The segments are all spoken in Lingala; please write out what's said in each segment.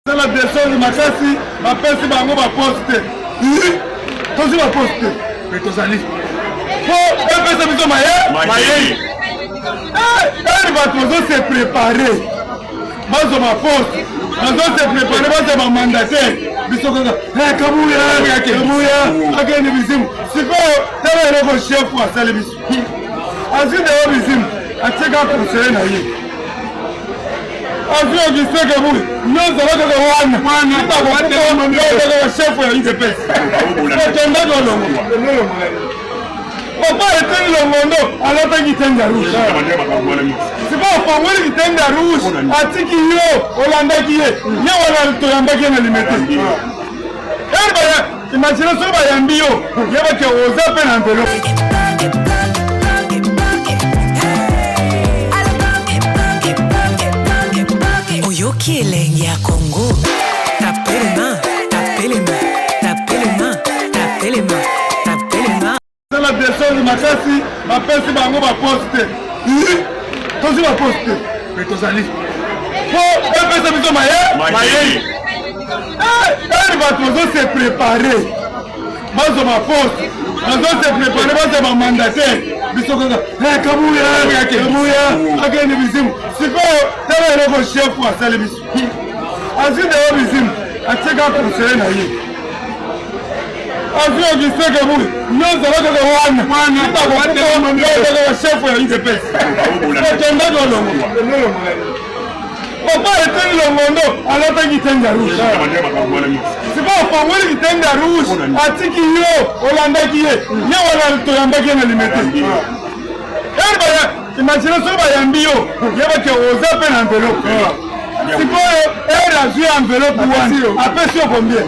C'est la direction de Makasi, ma personne va poster. Tous va poster. Mais tous allez. Faut faire ça biso maye. Elle va tous se préparer. Bazo ma poste. Bazo se préparer, bazo ma mandataire. Biso kaka. Kabuya. Agene bizimu. Siko tala reko chef wa sale biso. Azide wa bizimu. Ateka conseiller na ye. Azio giseke bui. Nyoza lako wana. Kwa chef ya IDPS. Kenda golongo. Papa était le monde, alors qu'il était rouge. C'est pas pour moi qui était rouge. Atiki yo, Hollanda qui est. Yo Hollanda to yamba qui est limité. Imaginez ça ba yambi yo. Yaba que oza pe na mbelo. Oyo qui est l'engia Congo. Tapez les mains, tapez les mains, tapez les mains, tapez les mains. La direction de Makasi, ma personne va poster. Tous va poster. Mais tous allez. Faut faire ça biso maye. Elle va tous se préparer. Bazo ma poste. Bazo se préparer, bazo ma mandataire. Biso kaka. Kabuya. Agene bizimu. Siko tala reko chef wa sale biso. Azide wa bizimu. Ateka conseiller na ye. Azio giseke bui. Nyoza lako wana. Kwa chef ya IDPS. Kenda golongo. Papa était le monde, alors qu'il était rouge. C'est pas pour moi qui était rouge. Atiki yo, Hollanda qui est. Yo Hollanda to yamba qui est limité. Imaginez ça ba yambi yo. Yaba que oza pe na enveloppe. C'est quoi elle a joué enveloppe wana. Après sur combien?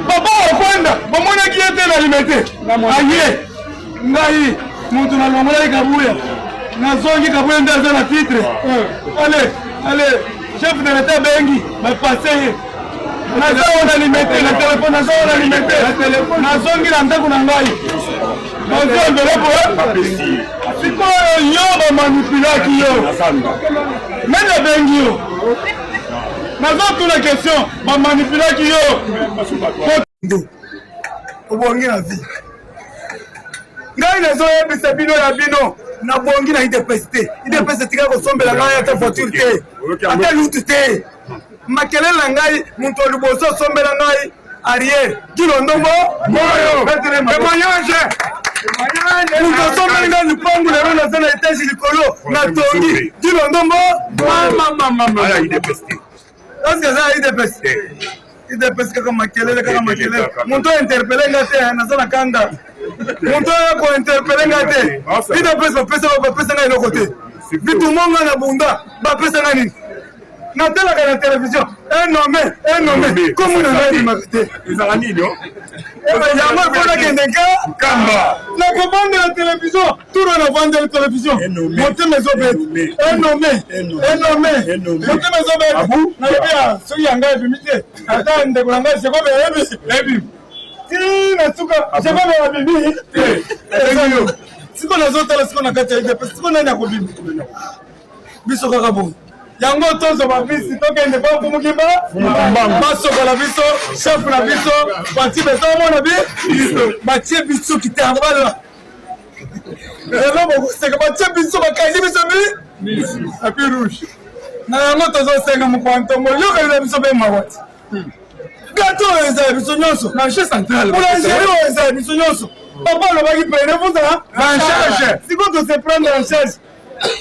Papa okwenda, bomona qui était la limité. Aye. Ngai, mutu na longola ikabuya. Nazongi Kabuya ndaza na titre. Allez, chef de l'état bengi, ma passé. Naza on alimenter le téléphone, naza on alimenter le téléphone. Nazongi na ndako na ngai. Naza enveloppe. Siko yo ba manipula ki yo. Mena bengi yo. Naza toute la question, ba manipula ki yo. Obongi na vie. Ngai nazo yebisa bino ya bino. Na bongi na IDPS te. IDPS tika ko sombela ngai ata voiture te. Ata lutu te. Makelele na ngai muntu liboso sombela ngai arrière. Kilo ndongo moyo. Témoignage. Muntu sombela ngai lupangu lero na zona etage likolo na tongi. Kilo ndongo mama. Ala IDPS te. Est-ce que ça IDPS te? IDPS kaka makelele. Muntu interpeller ngate na zona kanda. Muntu ko interpeller ngate. IDPS ba pesa na ilo côté. Bitu monga na bunda ba pesa na nini? Na télé na télévision. Un nommé. Comme on a dit marité. Ils ont nini non? Yama ko na kendeka kamba. Na ko bande la télévision. Tout na vendre la télévision. Monter mes obètes. Un nommé. Monter mes obètes. Na bia so yanga bimite. Ata ndeko nanga c'est quoi baby? Na tuka c'est quoi la bibi? Siko na zote la siko na kati ya IDPS. Siko nani akobibi? Biso kaka bon. Yango tozo ba bisi tokende ba kumukimba. Baso la biso, chef na biso, bati beso mona bi. Bati biso kitambala. Elo mo seka bati biso bakaji biso bi. Api rouge. Na yango tozo senga mu kwantongo yo ka biso be mawati. Gato eza biso nyonso na chez central. Pour l'Algérie eza biso nyonso. Papa le bagi prenez-vous ça en charge. Si vous devez prendre en charge.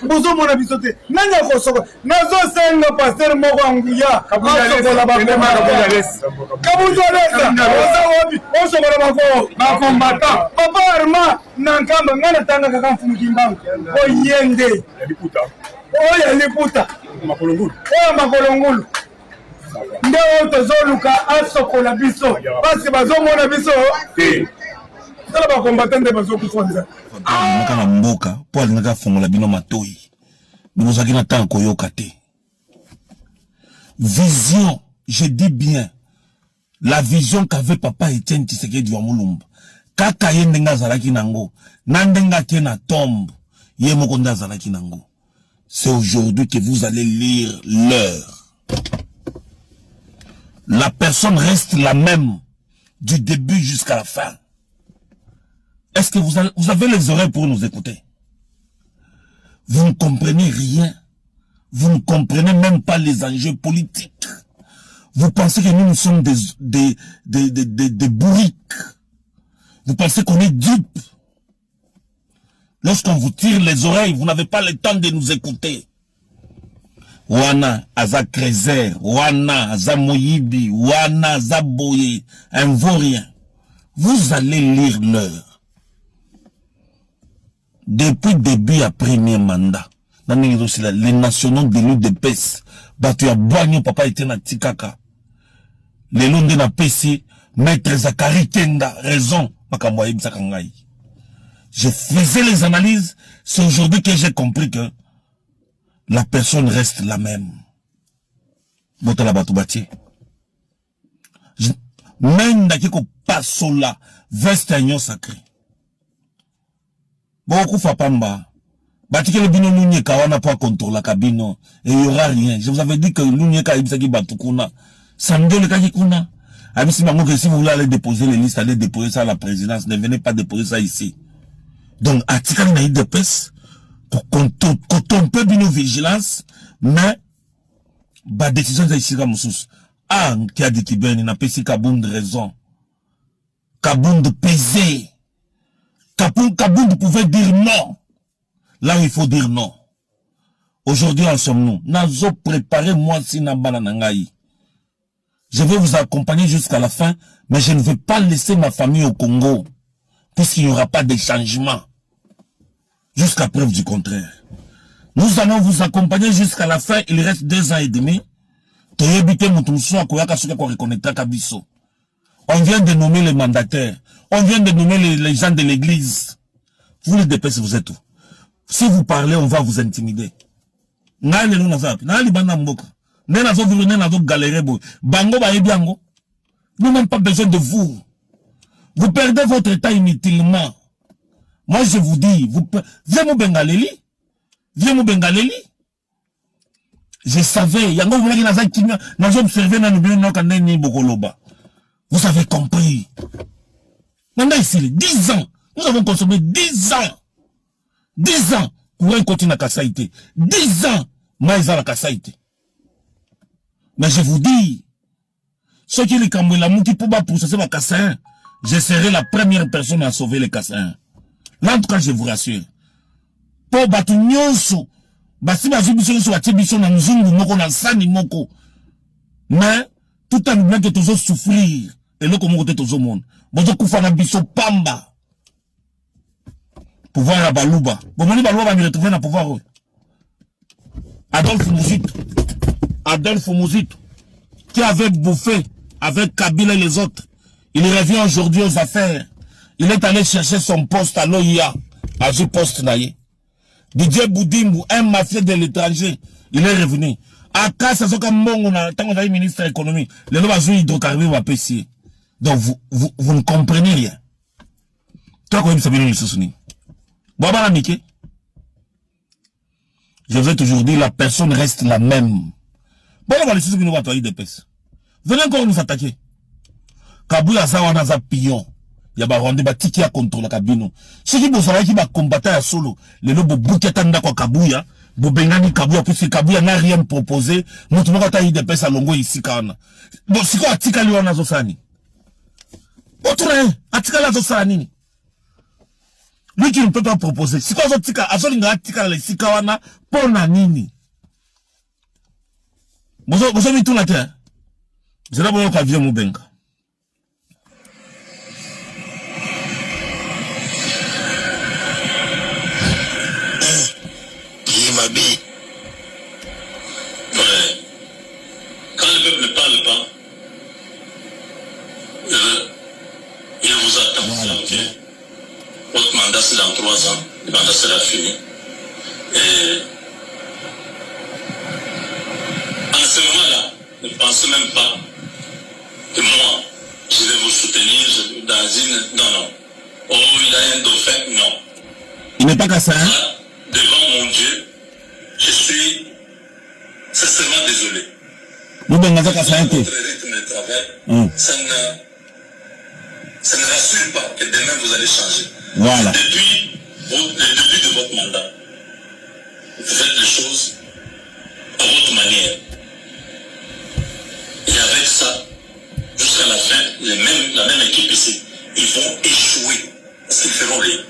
Bozo mona bisote. Nanya ko soko. Nazo senga pasteur moko anguya. Kabuya la bakoma Kabuya lesa. Oza obi. Oso bara bako. Ba combattant. Papa arma nankamba ngana tanga kaka mfumu kimbangu. Oyende. Yaliputa. Yaliputa. Makolongulu. Nde tozoluka asokola biso. Parce que bazomona biso. Tala ba combattant de bazo kufonza. Maka na mboka po alingaka fongola bino matoi. Bozaki na temps koyoka te. Vision, je dis bien. La vision qu'avait papa Etienne Tshisekedi wa Mulumba. Kaka yende nga zalaki nango. Nandenga ke na tombe. Ye moko nda zalaki nango. C'est aujourd'hui que vous allez lire l'heure. la personne reste la même du début jusqu'à la fin. Est-ce que vous avez les oreilles pour nous écouter? Vous ne comprenez rien. Vous ne comprenez même pas les enjeux politiques. Vous pensez que nous sommes des bourriques. Vous pensez qu'on est dupes. Lorsqu'on vous tire les oreilles, vous n'avez pas le temps de nous écouter. Wana aza Krezer, Wana aza Moyibi, Wana aza Boye, un vaurien. Vous allez lire l'heure. Depuis début à premier mandat, les nationaux de l'UDPS, batu ya Boigno papa était na tikaka. Les longs de na PC, maître Zakari Kenda, raison, makamwa ibsakangai. Je faisais les analyses, c'est aujourd'hui que j'ai compris que la personne reste la même. Botala batubati. Même d'accord passe là, veste agnon sacré. Beaucoup fapamba. Batike le bino lunyeka wana pas contrôler la cabine et il y aura rien. Je vous avais dit que lunyeka ibsaki batukuna. Samedi le kakikuna. Abisi mango que si vous voulez aller déposer les listes, allez déposer ça à la présidence. Ne venez pas déposer ça ici. Donc, article naïd de pes, quand on peut bien vigilance, mais, bah, décision de ici, Moussous. Ah, qui a dit qu'il ben, il n'a pas si Kaboum de raison. Kaboum de peser. Kaboum pouvait dire non. Là, il faut dire non. Aujourd'hui, en sommes-nous. Nazo préparé moi si nabana nangaï. Je vais vous accompagner jusqu'à la fin, mais je ne vais pas laisser ma famille au Congo. Puisqu'il n'y aura pas de changement. Jusqu'à preuve du contraire. Nous allons vous accompagner jusqu'à la fin. Il reste 2 ans et demi. On vient de nommer les mandataires. On vient de nommer les gens de l'église. Vous les DPS, vous êtes où? Si vous parlez, on va vous intimider. Nous n'avons pas besoin de vous. Vous perdez votre état inutilement. Moi, je vous dis, viens mon Bengaleli. Viens mon Bengaleli. Je savais, vous avez compris. Maintenant, ici, 10 ans. Nous avons consommé 10 ans. 10 ans pour un continent à Kassaïté. 10 ans, Maïza la Kassaïté. Mais je vous dis, ceux qui les camouillent la mouti pour processer ma Kassaïn, je serai la première personne à sauver les Kassaïens. Là, en tout cas, je vous rassure. Pour battre nyonso, basi bazubiso sur la tébiso na nzungu moko na sani moko. Mais, tout en oubliant que toujours souffrir, et là, comme on est toujours monde. Bozo koufana biso pamba. Pouvoir à Balouba. Bon, Balouba va me retrouver dans le pouvoir. Adolphe Mouzito, qui avait bouffé avec Kabila et les autres. Il revient aujourd'hui aux affaires. Il est allé chercher son poste à l'OIA, à ce poste naïe. Didier Boudimou, un mafieux de l'étranger, il est revenu. À Kassa, c'est comme bon, tant qu'on a eu ministre de l'économie, les lois sont hydrocarbures va pêcher. Donc, vous ne comprenez rien. Toi, quand vous savez, nous sommes bon, bah, Mickey. Je vais toujours dire, la personne reste la même. Bon, on va laisser ce que nous voyons des pèses. Venez encore nous attaquer. Kabouya Zawana za pion. Yaba rende ba tiki ya contre la cabine. Ceux qui bosala qui va combattre à solo, les lobo buketa ndako Kabouya, bo bengani Kabouya puisque Kabouya n'a rien proposé, nous tumaka ta ide pesa longo ici kana. Bon siko atika liwa nazo sani. Autre atika la zo sani. Lui qui ne peut pas proposer. Siko azotika azolinga atika le sikawana pona nini. Bozo mi tout la terre. Je la boyo ka vient mo benga. Ouais. Quand le peuple ne parle pas, il vous attend. Voilà. Okay. Votre mandat c'est dans 3 ans, le mandat sera fini. Et en ce moment-là, ne pensez même pas que moi, je vais vous soutenir dans une... Non. Oh, il a un dauphin, non. Il n'est pas qu'à ça, hein? Devant mon Dieu, je suis sincèrement désolé. Nous ben ngazaka ça été. Rythme de travail, ça ne rassure pas que demain vous allez changer. Voilà. Depuis le début de votre mandat, vous faites les choses à votre manière. Et avec ça, jusqu'à la fin, la même équipe ici, ils vont échouer. Parce qu'ils feront rien.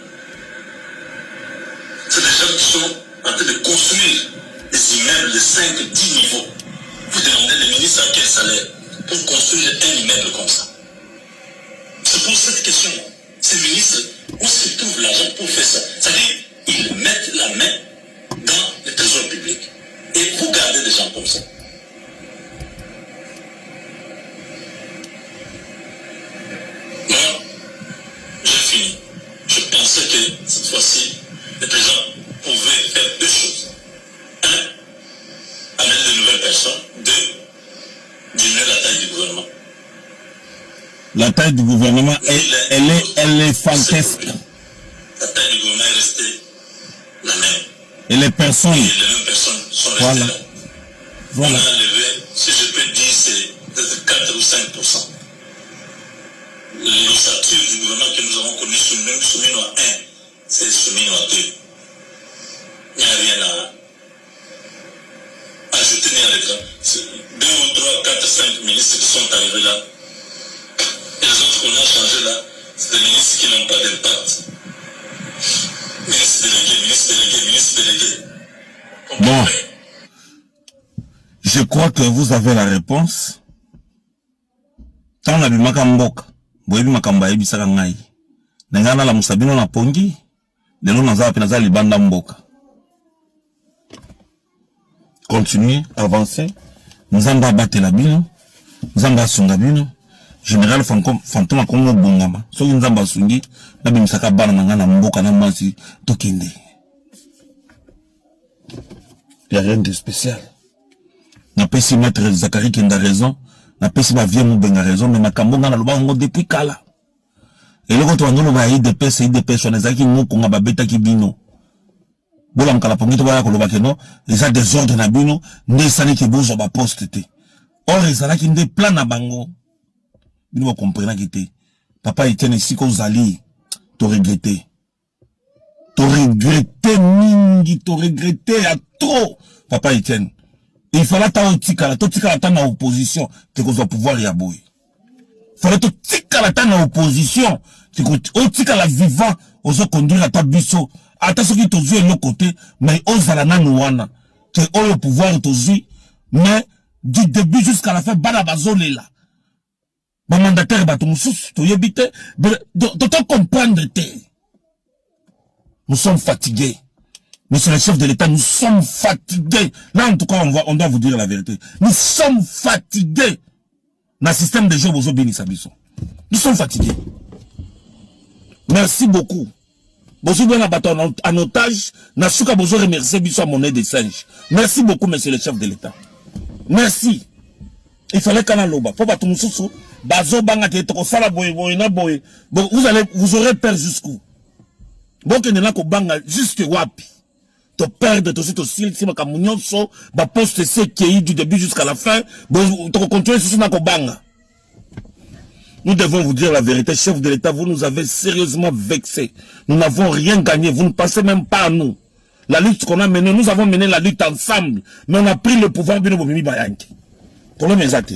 C'est des gens qui sont en train de construire des immeubles de 5, 10 niveaux. Vous demandez les ministres à quel salaire pour construire un immeuble comme ça. Je pose cette question. Ces ministres, où se trouve l'argent pour faire ça? C'est-à-dire, ils mettent la main dans le trésor public. Et vous gardez des gens comme ça. Moi, j'ai fini. Je pensais que cette fois-ci, le président pouvait faire deux choses. Un, amener de nouvelles personnes. Deux, diminuer la taille du gouvernement. La taille du gouvernement, elle est fantastique. La taille du gouvernement est restée la même. Et les personnes. Et les mêmes personnes sont restées Voilà. là. Voilà. On a enlevé, si je peux dire, c'est peut-être 4 ou 5%. L'ossature du gouvernement que nous avons connu sous Mino à 1, c'est sous Mino à 2. Il n'y a rien à ajouter ni à l'écran. 2 ou 3, 4, 5 ministres qui sont arrivés là. Et les autres qu'on a changés là, c'est des ministres qui n'ont pas d'impact. Ministre délégué. Bon. Je crois que vous avez la réponse. Tant la bimaka mboka. Boyebi makamba yebisaka ngai. Nengana la musabino na pongi. Lelo naza penaza libanda mboka. Continuez, avancez. Nzamba batela bino. Nzamba sunga bino. Général Fantoma Kongo Bongama. So nzamba sungi na bimisaka bana nangana mboka na masi tokende. Il y a rien de spécial. Na pesi maître Zakari Kenda raison. Na pesi ba vie Moubenga raison. Mais makambo nga na loba ngo depuis kala. Et le contre ngolo ba IDPS on ezaki ngoko nga babeta ki bino. Bola mkala pongi to ba ko loba keno. Eza désordre na bino. Nde sali ki bozo ba poste te. Or ezala ki nde plan na bango. Bino ba comprendre ki te. Papa Etienne ici ko zali. To regretter. To regretter mingi. To regretter à trop. Papa Etienne. Il fallait tika la na opposition, que vous avez pouvoir y aboyer. Il fallait tika la na opposition, que vous tika la vivant, vous conduire à ta biso, à ta ce qui t'osu et l'autre côté, mais aux alana nouana, que vous le pouvoir t'osu, mais du début jusqu'à la fin, badabazole là. Ba mandataire bato moussous, tu y habite, d'autant comprendre te. Nous sommes fatigués. Monsieur le chef de l'État, nous sommes fatigués. Là, en tout cas, on doit vous dire la vérité. Nous sommes fatigués. Dans le système de jeu, nous sommes fatigués. Merci beaucoup. Bozo bien abattu en otage. Nasuka bozo remercier biso à monnaie de singe. Merci beaucoup, monsieur le chef de l'État. Merci. Il fallait qu'on a l'oba. Pour battre moussou, bazo banga qui est au sala boy na boy. Vous aurez peur jusqu'où? Bon, que n'a ko banga jusque wapi. To perdre tout suite aussi si ma kamunyoso ba poste CKI du début jusqu'à la fin to continuer sur na kobanga. Nous devons vous dire la vérité, chef de l'État, vous nous avez sérieusement vexés. Nous n'avons rien gagné, vous ne pensez même pas à nous. La lutte qu'on a menée, nous avons mené la lutte ensemble, mais on a pris le pouvoir bino bomimi bayanki. Problème exact.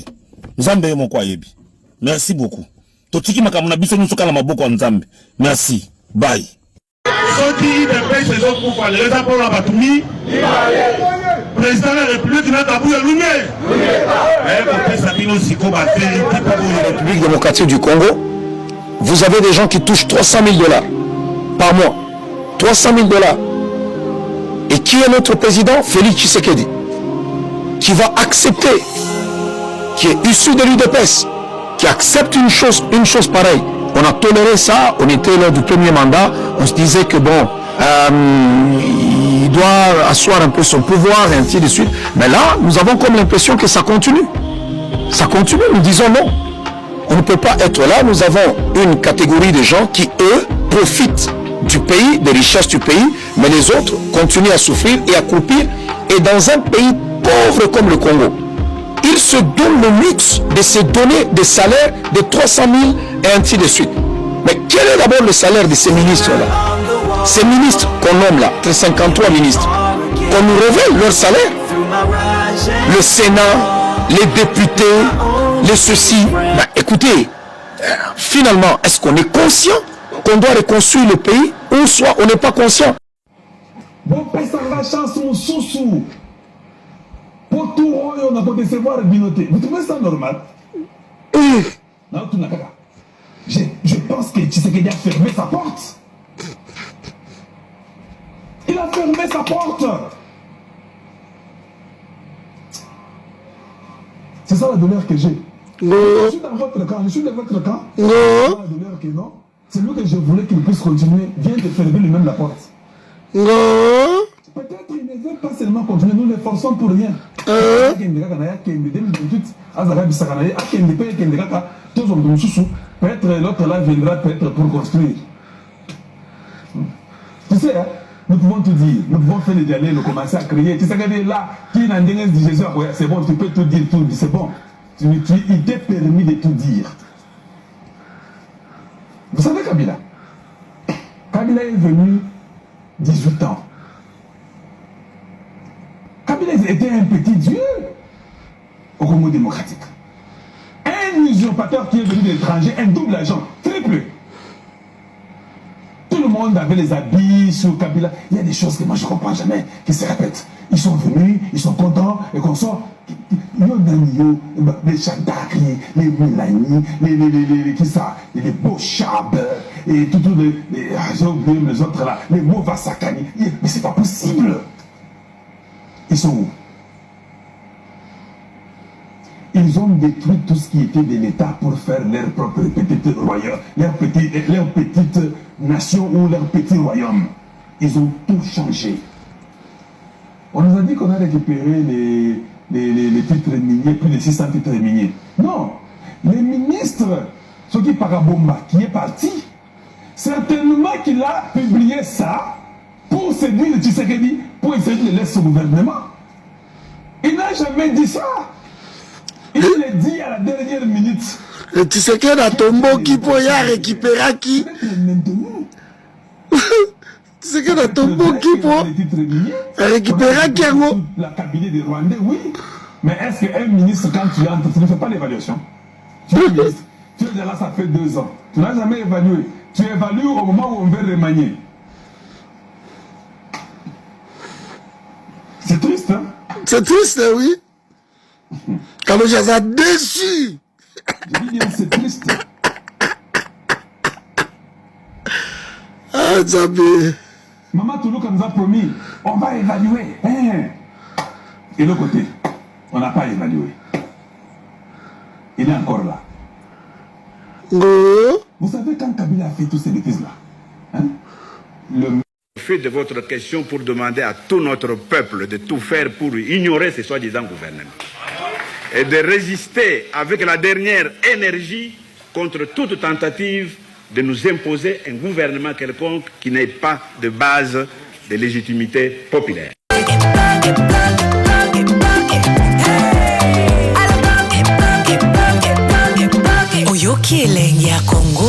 Nous avons mon quoi yebi. Merci beaucoup. Totiki makamuna biso nous soka la maboko nzambe. Merci. Bye. Sorti des pays ces autres pour parler, les apports à Batoumi, président de la République, n'a pas bougé l'unité. République démocratique du Congo, vous avez des gens qui touchent 300 000 $ par mois. 300 000 $. Et qui est notre président? Félix Tshisekedi, qui va accepter, qui est issu de l'UDPS, qui accepte une chose pareille. On a toléré ça, on était lors du premier mandat, on se disait que bon, il doit asseoir un peu son pouvoir et ainsi de suite. Mais là, nous avons comme l'impression que ça continue. Ça continue, nous disons non. On ne peut pas être là, nous avons une catégorie de gens qui, eux, profitent du pays, des richesses du pays, mais les autres continuent à souffrir et à croupir. Et dans un pays pauvre comme le Congo, il se donne le luxe de se donner des salaires de 300 000 et ainsi de suite. Mais quel est d'abord le salaire de ces ministres-là? Ces ministres qu'on nomme là, 53 ministres, qu'on nous révèle leur salaire. Le Sénat, les députés, les ceci. Ben, écoutez, finalement, est-ce qu'on est conscient qu'on doit reconstruire le pays ou soit on n'est pas conscient? Bon, ça la chance mon sous-sous. Pour tout on a pas décevoir Binoté. Vous trouvez ça normal? Non, tout n'a pas. Je pense que Tshisekedi a fermé sa porte. Il a fermé sa porte. C'est ça la douleur que j'ai. Je suis dans votre camp. Je suis dans votre camp. Non. La douleur que non. C'est lui que je voulais qu'il puisse continuer. Vient de fermer lui-même la porte. Non. Peut-être qu'il ne veut pas seulement continuer. Nous ne forçons pour rien. Peut-être l'autre là viendra peut-être pour construire. Tu sais, hein, nous pouvons tout dire. Nous pouvons faire les dialogues, nous commencer à crier. Tu sais que là, qui n'a rien dit Jésus, c'est bon, tu peux tout dire, tout. C'est bon. Il t'est permis de tout dire. Vous savez Kabila? Kabila est venu 18 ans. Kabila était un petit dieu au Congo démocratique. Un usurpateur qui est venu de l'étranger, un double agent, triple. Tout le monde avait les habits sur Kabila. Il y a des choses que moi je ne comprends jamais, qui se répètent. Ils sont venus, ils sont contents, et qu'on sort. Les Chandakri, les Milani, les Bochab, et tout j'ai oublié les autres là, les Movasakani. Mais c'est pas possible. Ils sont où? Ils ont détruit tout ce qui était de l'État pour faire leur propre petite royaume, leur petite nation ou leur petit royaume. Ils ont tout changé. On nous a dit qu'on a récupéré les titres miniers, plus de 600 titres miniers. Non, les ministres, ce qui Parabomba, qui est parti, certainement qu'il a publié ça pour séduire le Tshisekedi, pour essayer de laisser au gouvernement. Il n'a jamais dit ça. Il l'a dit à la dernière minute. Le Tshisekedi a tombé qui pour y récupérer qui? Tshisekedi a tombé qui pour récupérer qui? La cabinet des Rwandais, oui. Mais est-ce qu'un ministre, quand tu entres, tu ne fais pas l'évaluation? Tu es ministre. Tu es là, ça fait 2 ans. Tu n'as jamais évalué. Tu évalues au moment où on veut remanier. C'est triste, hein? C'est triste, oui. Quand je suis déçu. Je dis bien, c'est triste. Ah, Zabé. Maman Toulouka nous a promis, on va évaluer. Hein? Et l'autre côté, on n'a pas évalué. Il est encore là. Vous savez quand Kabila a fait toutes ces bêtises-là, hein? Fait de votre question pour demander à tout notre peuple de tout faire pour ignorer ces soi-disant gouvernements et de résister avec la dernière énergie contre toute tentative de nous imposer un gouvernement quelconque qui n'ait pas de base de légitimité populaire. Oyoki elengi ya Congo.